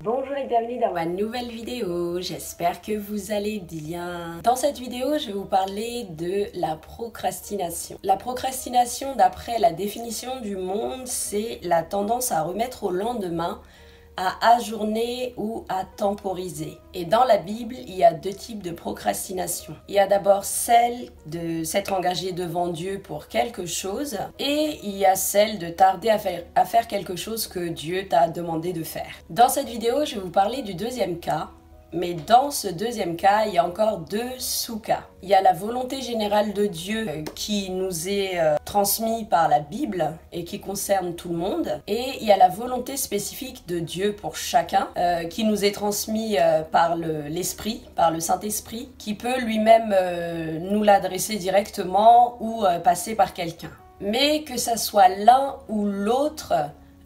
Bonjour et bienvenue dans ma nouvelle vidéo, j'espère que vous allez bien. Dans cette vidéo, je vais vous parler de la procrastination. La procrastination, d'après la définition du monde, c'est la tendance à remettre au lendemain, à ajourner ou à temporiser. Et dans la Bible, il y a deux types de procrastination. Il y a d'abord celle de s'être engagé devant Dieu pour quelque chose et il y a celle de tarder à faire quelque chose que Dieu t'a demandé de faire. Dans cette vidéo, je vais vous parler du deuxième cas. Mais dans ce deuxième cas, il y a encore deux sous-cas. Il y a la volonté générale de Dieu qui nous est transmise par la Bible et qui concerne tout le monde. Et il y a la volonté spécifique de Dieu pour chacun qui nous est transmise par l'Esprit, par le Saint-Esprit, qui peut lui-même nous l'adresser directement ou passer par quelqu'un. Mais que ça soit l'un ou l'autre,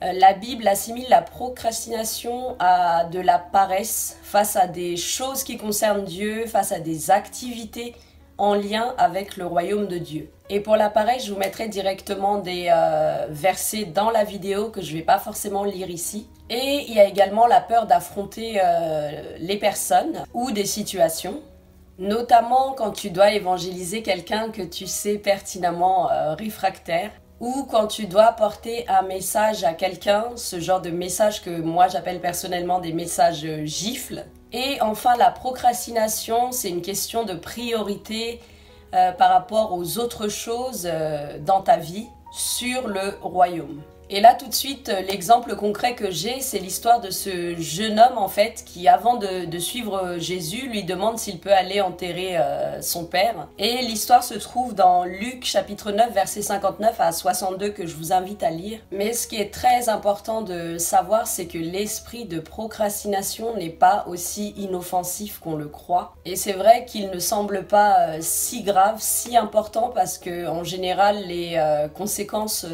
la Bible assimile la procrastination à de la paresse face à des choses qui concernent Dieu, face à des activités en lien avec le royaume de Dieu. Et pour la paresse, je vous mettrai directement des versets dans la vidéo que je ne vais pas forcément lire ici. Et il y a également la peur d'affronter les personnes ou des situations, notamment quand tu dois évangéliser quelqu'un que tu sais pertinemment réfractaire, ou quand tu dois porter un message à quelqu'un, ce genre de message que moi j'appelle personnellement des messages gifles. Et enfin, la procrastination, c'est une question de priorité par rapport aux autres choses dans ta vie sur le royaume. Et là, tout de suite, l'exemple concret que j'ai, c'est l'histoire de ce jeune homme, en fait, qui, avant de suivre Jésus, lui demande s'il peut aller enterrer son père. Et l'histoire se trouve dans Luc, chapitre 9, versets 59 à 62, que je vous invite à lire. Mais ce qui est très important de savoir, c'est que l'esprit de procrastination n'est pas aussi inoffensif qu'on le croit. Et c'est vrai qu'il ne semble pas si grave, si important, parce que en général, les conséquences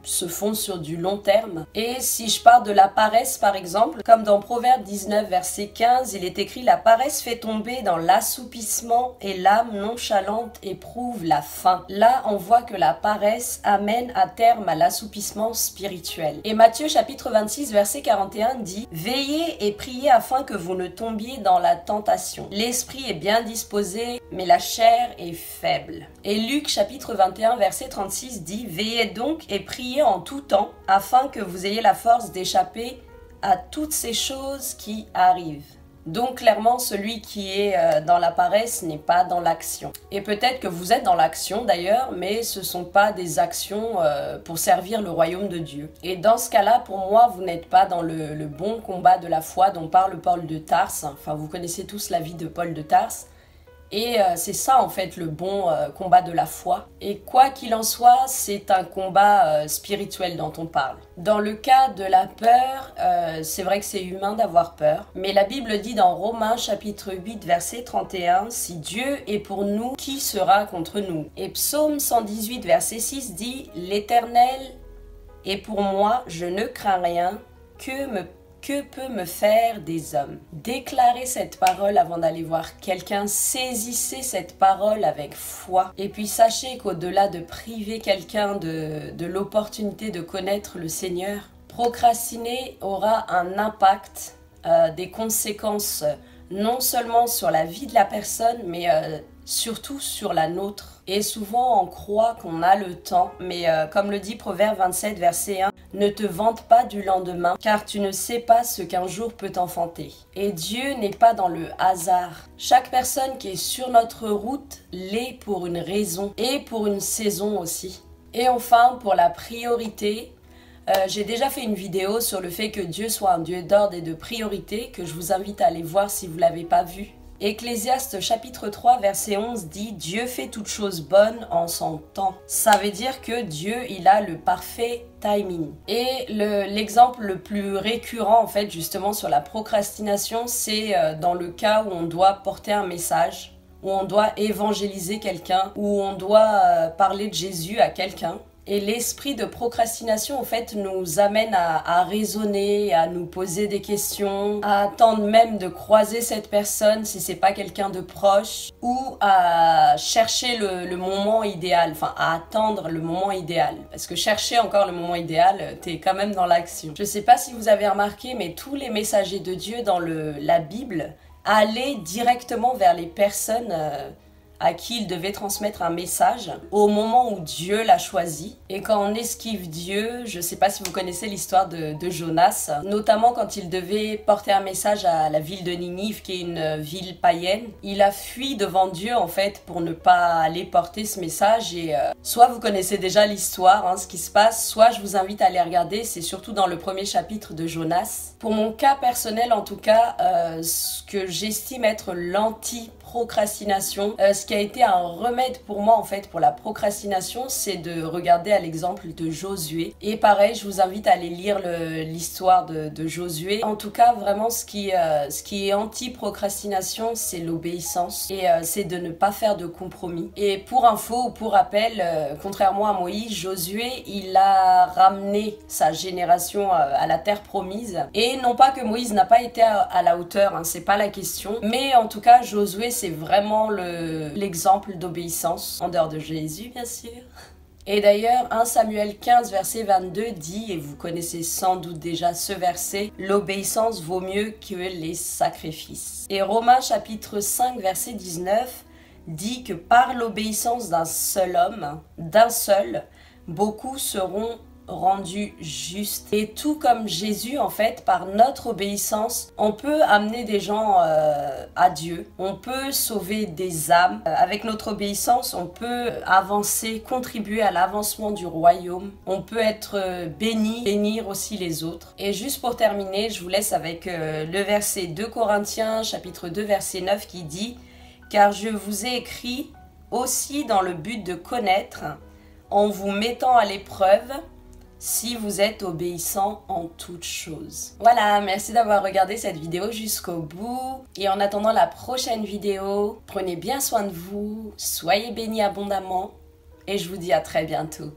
se font sur du long terme. Et si je parle de la paresse par exemple, comme dans Proverbe 19 verset 15, il est écrit: la paresse fait tomber dans l'assoupissement et l'âme nonchalante éprouve la faim. Là on voit que la paresse amène à terme à l'assoupissement spirituel. Et Matthieu chapitre 26 verset 41 dit: veillez et priez afin que vous ne tombiez dans la tentation. L'esprit est bien disposé mais la chair est faible. Et Luc chapitre 21 verset 36 dit: veillez donc et priez en tout temps afin que vous ayez la force d'échapper à toutes ces choses qui arrivent. Donc clairement, celui qui est dans la paresse n'est pas dans l'action. Et peut-être que vous êtes dans l'action d'ailleurs, mais ce ne sont pas des actions pour servir le royaume de Dieu. Et dans ce cas-là, pour moi, vous n'êtes pas dans le bon combat de la foi dont parle Paul de Tarse. Enfin, vous connaissez tous la vie de Paul de Tarse. Et c'est ça en fait le bon combat de la foi. Et quoi qu'il en soit, c'est un combat spirituel dont on parle. Dans le cas de la peur, c'est vrai que c'est humain d'avoir peur. Mais la Bible dit dans Romains chapitre 8 verset 31, si Dieu est pour nous, qui sera contre nous? Et Psaume 118 verset 6 dit, l'Éternel est pour moi, je ne crains rien, que peut me faire des hommes? Déclarez cette parole avant d'aller voir quelqu'un, saisissez cette parole avec foi. Et puis sachez qu'au-delà de priver quelqu'un de l'opportunité de connaître le Seigneur, procrastiner aura un impact, des conséquences non seulement sur la vie de la personne, mais surtout sur la nôtre. Et souvent on croit qu'on a le temps, mais comme le dit Proverbe 27 verset 1, ne te vante pas du lendemain, car tu ne sais pas ce qu'un jour peut enfanter. Et Dieu n'est pas dans le hasard. Chaque personne qui est sur notre route l'est pour une raison et pour une saison aussi. Et enfin, pour la priorité, j'ai déjà fait une vidéo sur le fait que Dieu soit un Dieu d'ordre et de priorité, que je vous invite à aller voir si vous ne l'avez pas vu. Ecclésiaste chapitre 3 verset 11 dit « Dieu fait toutes choses bonnes en son temps ». Ça veut dire que Dieu, il a le parfait timing. Et l'exemple le plus récurrent en fait justement sur la procrastination, c'est dans le cas où on doit porter un message, où on doit évangéliser quelqu'un, où on doit parler de Jésus à quelqu'un. Et l'esprit de procrastination, en fait, nous amène à raisonner, à nous poser des questions, à attendre même de croiser cette personne si c'est pas quelqu'un de proche, ou à chercher le moment idéal, enfin à attendre le moment idéal. Parce que chercher encore le moment idéal, t'es quand même dans l'action. Je sais pas si vous avez remarqué, mais tous les messagers de Dieu dans la Bible allaient directement vers les personnes à qui il devait transmettre un message au moment où Dieu l'a choisi. Et quand on esquive Dieu, je sais pas si vous connaissez l'histoire de Jonas, notamment quand il devait porter un message à la ville de Ninive, qui est une ville païenne. Il a fui devant Dieu en fait pour ne pas aller porter ce message et soit vous connaissez déjà l'histoire, ce qui se passe, soit je vous invite à aller regarder, c'est surtout dans le premier chapitre de Jonas. Pour mon cas personnel en tout cas, ce que j'estime être l'anti-procrastination, ce qui a été un remède pour moi en fait pour la procrastination, c'est de regarder à l'exemple de Josué. Et pareil, je vous invite à aller lire l'histoire de Josué. En tout cas, vraiment ce qui est anti-procrastination, c'est l'obéissance et c'est de ne pas faire de compromis. Et pour info ou pour rappel, contrairement à Moïse, Josué, il a ramené sa génération à la terre promise. Et non pas que Moïse n'a pas été à la hauteur, c'est pas la question, mais en tout cas, Josué, c'est vraiment l'exemple d'obéissance, en dehors de Jésus bien sûr. Et d'ailleurs, 1 Samuel 15 verset 22 dit, et vous connaissez sans doute déjà ce verset, l'obéissance vaut mieux que les sacrifices. Et Romains chapitre 5 verset 19 dit que par l'obéissance d'un seul homme, beaucoup seront rendu juste. Et tout comme Jésus, en fait, par notre obéissance, on peut amener des gens à Dieu. On peut sauver des âmes. Avec notre obéissance, on peut avancer, contribuer à l'avancement du royaume. On peut être béni, bénir aussi les autres. Et juste pour terminer, je vous laisse avec le verset 2 Corinthiens, chapitre 2, verset 9, qui dit « Car je vous ai écrit aussi dans le but de connaître, en vous mettant à l'épreuve, si vous êtes obéissant en toutes choses. » Voilà, merci d'avoir regardé cette vidéo jusqu'au bout. Et en attendant la prochaine vidéo, prenez bien soin de vous, soyez bénis abondamment et je vous dis à très bientôt.